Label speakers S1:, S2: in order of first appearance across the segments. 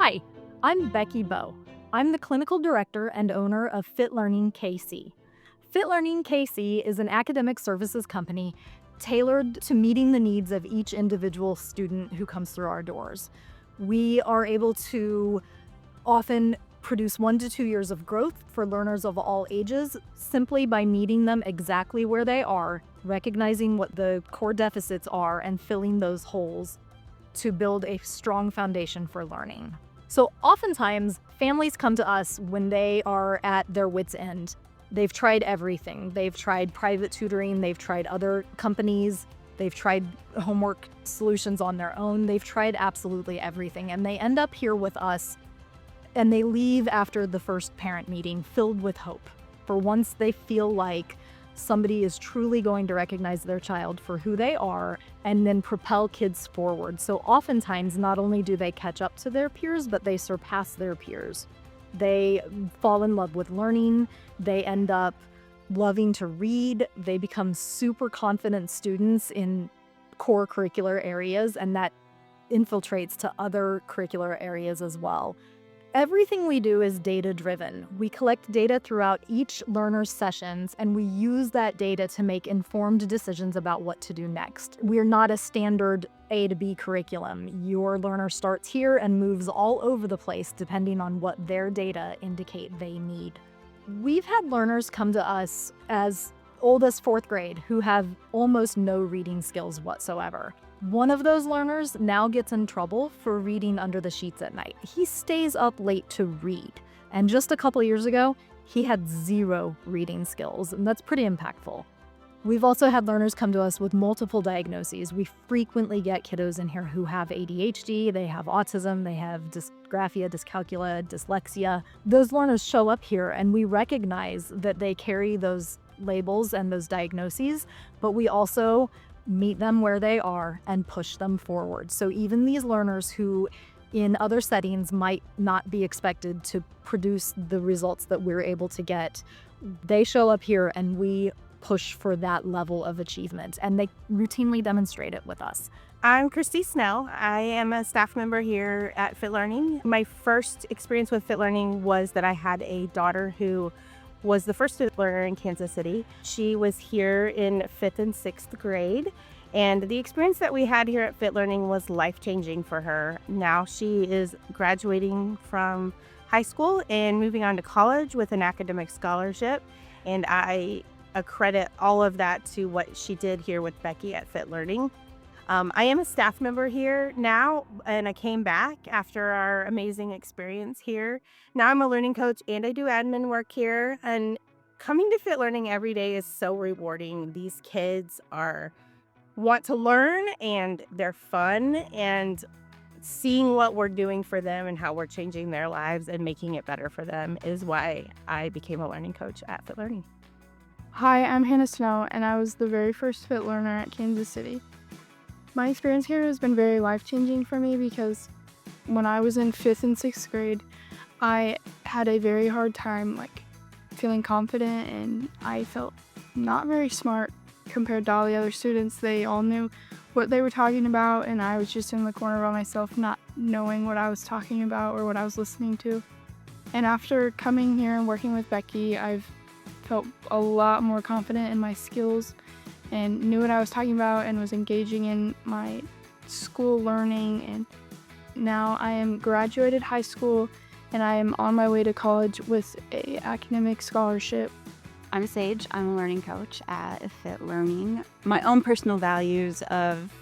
S1: Hi, I'm Becky Bowe. I'm the clinical director and owner of Fit Learning KC. Fit Learning KC is an academic services company tailored to meeting the needs of each individual student who comes through our doors. We are able to often produce 1 to 2 years of growth for learners of all ages simply by meeting them exactly where they are, recognizing what the core deficits are, and filling those holes to build a strong foundation for learning. So oftentimes, families come to us when they are at their wits' end. They've tried everything. They've tried private tutoring, they've tried other companies, they've tried homework solutions on their own, they've tried absolutely everything, and they end up here with us, and they leave after the first parent meeting filled with hope. For once they feel like somebody is truly going to recognize their child for who they are and then propel kids forward. So oftentimes, not only do they catch up to their peers, but they surpass their peers. They fall in love with learning. They end up loving to read. They become super confident students in core curricular areas, and that infiltrates to other curricular areas as well. Everything we do is data-driven. We collect data throughout each learner's sessions, and we use that data to make informed decisions about what to do next. We're not a standard A to B curriculum. Your learner starts here and moves all over the place depending on what their data indicate they need. We've had learners come to us as old as 4th grade who have almost no reading skills whatsoever. One of those learners now gets in trouble for reading under the sheets at night. He stays up late to read. And just a couple years ago, he had 0 reading skills, and that's pretty impactful. We've also had learners come to us with multiple diagnoses. We frequently get kiddos in here who have ADHD, they have autism, they have dysgraphia, dyscalculia, dyslexia. Those learners show up here, and we recognize that they carry those labels and those diagnoses, but we also meet them where they are and push them forward. So even these learners who in other settings might not be expected to produce the results that we're able to get, they show up here and we push for that level of achievement, and they routinely demonstrate it with us.
S2: I'm Christy Snell. I am a staff member here at Fit Learning. My first experience with Fit Learning was that I had a daughter who was the first Fit learner in Kansas City. She was here in 5th and 6th grade, and the experience that we had here at Fit Learning was life-changing for her. Now she is graduating from high school and moving on to college with an academic scholarship, and I accredit all of that to what she did here with Becky at Fit Learning. I am a staff member here now, and I came back after our amazing experience here. Now I'm a learning coach and I do admin work here, and coming to Fit Learning every day is so rewarding. These kids want to learn, and they're fun, and seeing what we're doing for them and how we're changing their lives and making it better for them is why I became a learning coach at Fit Learning.
S3: Hi, I'm Hannah Snow, and I was the very first Fit learner at Kansas City. My experience here has been very life-changing for me because when I was in 5th and 6th grade, I had a very hard time feeling confident, and I felt not very smart compared to all the other students. They all knew what they were talking about, and I was just in the corner by myself not knowing what I was talking about or what I was listening to. And after coming here and working with Becky, I've felt a lot more confident in my skills and knew what I was talking about and was engaging in my school learning. And now I am graduated high school and I am on my way to college with an academic scholarship.
S4: I'm Sage. I'm a learning coach at Fit Learning. My own personal values of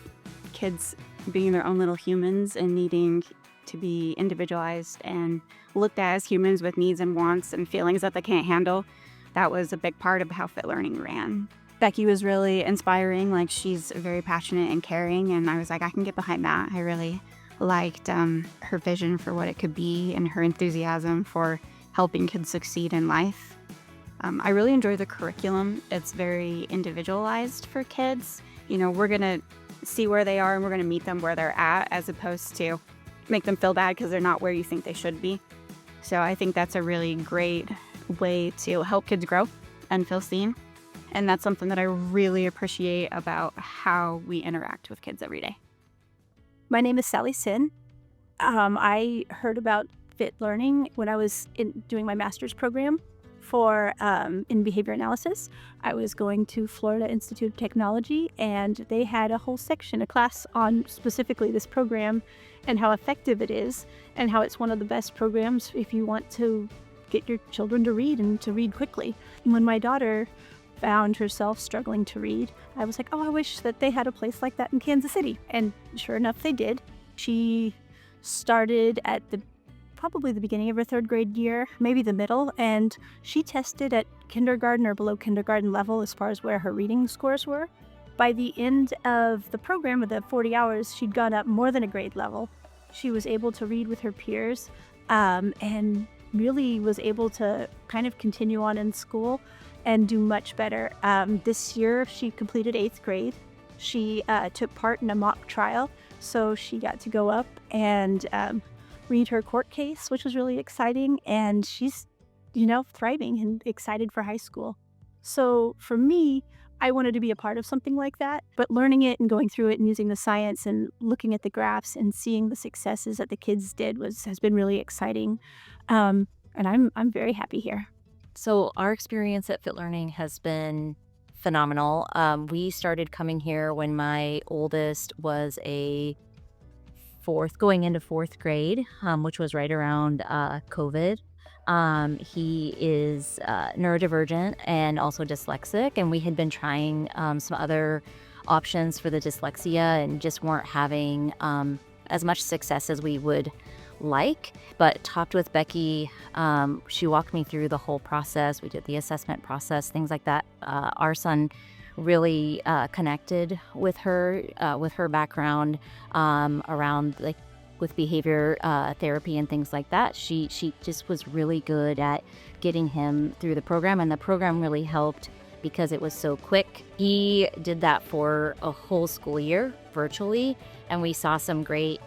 S4: kids being their own little humans and needing to be individualized and looked at as humans with needs and wants and feelings that they can't handle, that was a big part of how Fit Learning ran. Becky was really inspiring. She's very passionate and caring, and I was like, I can get behind that. I really liked her vision for what it could be and her enthusiasm for helping kids succeed in life. I really enjoy the curriculum. It's very individualized for kids. We're going to see where they are and we're going to meet them where they're at, as opposed to make them feel bad because they're not where you think they should be. So I think that's a really great way to help kids grow and feel seen. And that's something that I really appreciate about how we interact with kids every day.
S5: My name is Sally Sin. I heard about Fit Learning when I was doing my master's program for in behavior analysis. I was going to Florida Institute of Technology, and they had a whole section, a class on specifically this program and how effective it is, and how it's one of the best programs if you want to get your children to read and to read quickly. When my daughter found herself struggling to read, I was like, oh, I wish that they had a place like that in Kansas City. And sure enough, they did. She started at probably the beginning of her 3rd grade year, maybe the middle, and she tested at kindergarten or below kindergarten level as far as where her reading scores were. By the end of the program, of the 40 hours, she'd gone up more than a grade level. She was able to read with her peers, and really was able to kind of continue on in school and do much better. This year, she completed 8th grade. She took part in a mock trial, so she got to go up and read her court case, which was really exciting, and she's, thriving and excited for high school. So for me, I wanted to be a part of something like that, but learning it and going through it and using the science and looking at the graphs and seeing the successes that the kids did has been really exciting, and I'm very happy here.
S6: So our experience at Fit Learning has been phenomenal. We started coming here when my oldest was going into 4th grade, which was right around COVID. He is neurodivergent and also dyslexic, and we had been trying some other options for the dyslexia and just weren't having as much success as we would like. But talked with Becky. She walked me through the whole process. We did the assessment process, things like that. Our son really connected with her background around with behavior therapy and things like that. She just was really good at getting him through the program, and the program really helped because it was so quick. He did that for a whole school year virtually, and we saw some great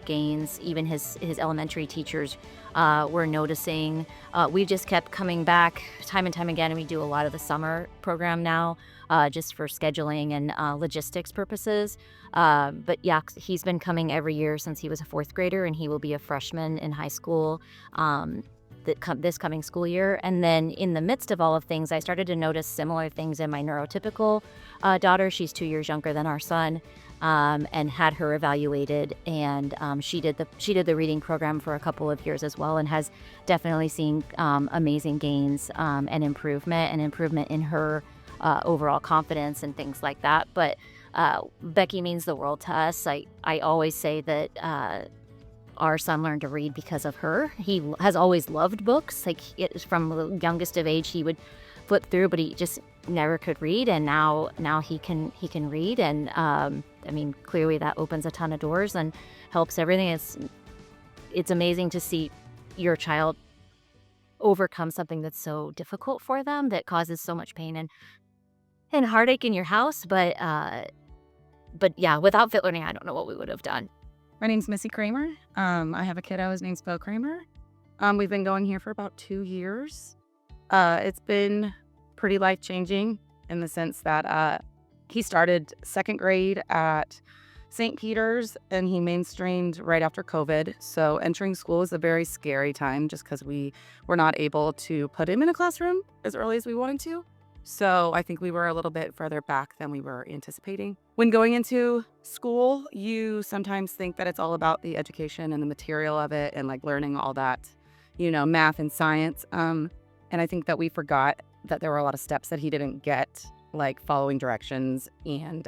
S6: gains. Even his elementary teachers were noticing. We just kept coming back time and time again, and we do a lot of the summer program now, just for scheduling and logistics purposes. But yeah, he's been coming every year since he was a 4th grader, and he will be a freshman in high school this coming school year. And then in the midst of all of things, I started to notice similar things in my neurotypical daughter. She's 2 years younger than our son, and had her evaluated, and she did the reading program for a couple of years as well, and has definitely seen amazing gains and improvement in her overall confidence and things like that. But Becky means the world to us. I always say that our son learned to read because of her. He has always loved books. From the youngest of age, he would flip through, but he just never could read. And now he can read. And clearly that opens a ton of doors and helps everything. It's amazing to see your child overcome something that's so difficult for them, that causes so much pain and heartache in your house. But yeah, without Fit Learning, I don't know what we would have done.
S7: My name's Missy Kramer. I have a kiddo. His name's Bo Kramer. We've been going here for about 2 years. It's been pretty life-changing in the sense that he started 2nd grade at St. Peter's, and he mainstreamed right after COVID. So entering school was a very scary time just because we were not able to put him in a classroom as early as we wanted to. So I think we were a little bit further back than we were anticipating. When going into school, you sometimes think that it's all about the education and the material of it and learning all that, math and science. And I think that we forgot that there were a lot of steps that he didn't get, like following directions and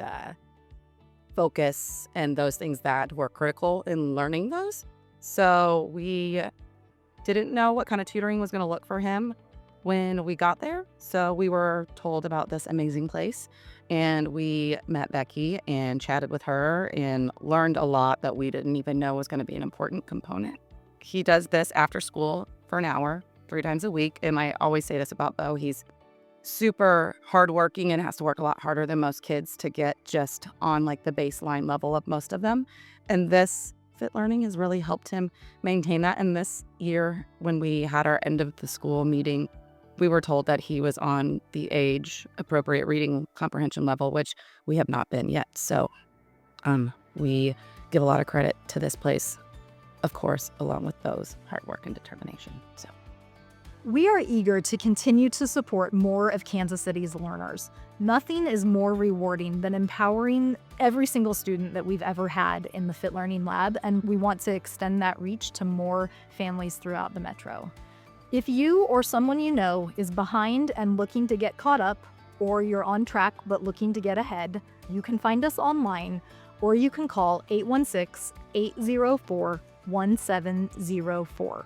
S7: focus and those things that were critical in learning those. So we didn't know what kind of tutoring was going to look for him when we got there. So we were told about this amazing place, and we met Becky and chatted with her and learned a lot that we didn't even know was going to be an important component. He does this after school for an hour, 3 times a week. And I always say this about Bo, he's super hardworking and has to work a lot harder than most kids to get just on the baseline level of most of them. And this Fit Learning has really helped him maintain that. And this year, when we had our end of the school meeting, we were told that he was on the age appropriate reading comprehension level, which we have not been yet. So we give a lot of credit to this place of course, along with those hard work and determination. So
S1: We are eager to continue to support more of Kansas City's learners. Nothing is more rewarding than empowering every single student that we've ever had in the Fit Learning Lab, and we want to extend that reach to more families throughout the metro. If you or someone you know is behind and looking to get caught up, or you're on track but looking to get ahead, you can find us online, or you can call 816-804-1704.